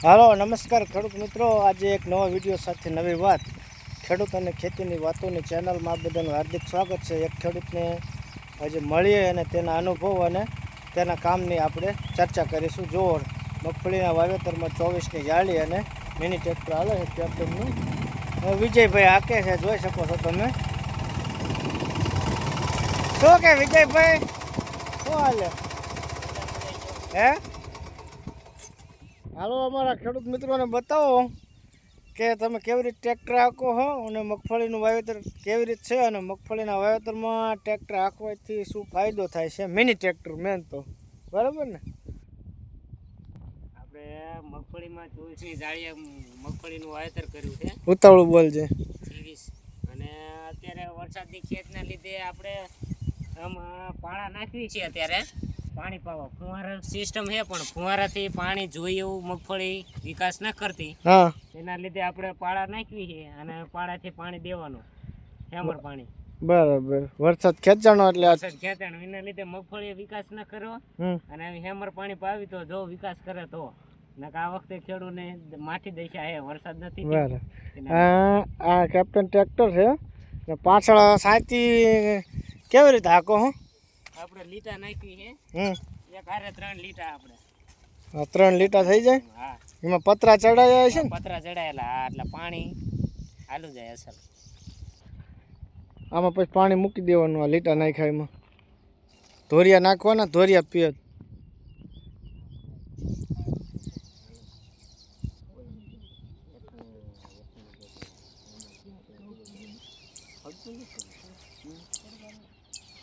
હાલો નમસ્કાર ખેડૂત મિત્રો, આજે એક નવા વિડીયો સાથે નવી વાત ખેડૂત અને ખેતીની વાતોની ચેનલમાં આપ બધાનું હાર્દિક સ્વાગત છે। એક ખેડૂતને આજે મળીએ અને તેના અનુભવ અને તેના કામની આપણે ચર્ચા કરીશું। જોર મગફળીના વાવેતરમાં 24ની જાળી અને મિની ટ્રેક્ટર હાલે છે ટ્રેક્ટરનું વિજયભાઈ હાકે છે, જોઈ શકો છો તમે। શું કે વિજયભાઈ શું હાલે હે? હાલો અમારા ખેડૂત મિત્રોને બતાવો કે તમે કેવી રીતે ટ્રેક્ટર હાંકો હો અને મગફળીનું વાવેતર કેવી રીતે છે અને મગફળીના વાવેતરમાં ટ્રેક્ટર હાંકવાથી શું ફાયદો થાય છે। મિની ટ્રેક્ટર મેન તો બરાબર ને? આપણે મગફળીમાં 24ની જાળીએ મગફળીનું વાવેતર કર્યું છે। ઉતાવળું બોલજે। 23 અને અત્યારે વરસાદની ખેતના લીધે આપણે આમાં પાળા નાખવી છે। અત્યારે પાણી પાવા ફુવારા સિસ્ટમ છે, પણ ફુવારાથી પાણી જોઈએ એવું મગફળી વિકાસ ન કરતી। હા, એના લીધે આપણે પાળા નાખવી છે અને પાળાથી પાણી દેવાનું હેમર પાણી। બરાબર, વરસાદ ખેંચાણો એટલે વરસાદ ખેંચાણ એના લીધે મગફળી વિકાસ ન કર્યો અને હેમર પાણી પાવી તો જો વિકાસ કરે તો, નકર આ વખતે ખેડૂતને માઠી દશા છે, વરસાદ નથી। બરાબર, આ કેપ્ટન ટ્રેક્ટર છે ને પાછળ સાયતી કેવી રીતે હાંકો હો? આપણે લીટા નાખવી છે, એક હારે 3 લીટા આપણે 3 લીટા થઈ જાય। હા, એમાં પતરા ચડાયા છે ને? પતરા ચડાયેલા, હા, એટલે પાણી હાલું જાય અસર। આમાં પછી પાણી મૂકી દેવાનું, આ લીટા નાખ્યા એમાં ધોરિયા નાખવાના, ધોરિયા પીએ।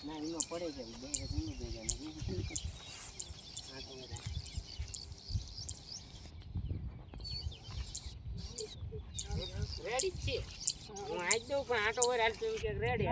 ના એમાં પડે જાય રેડી છે। હું આજ દઉં પણ આટો વાર હાલતો એમ કે રેડી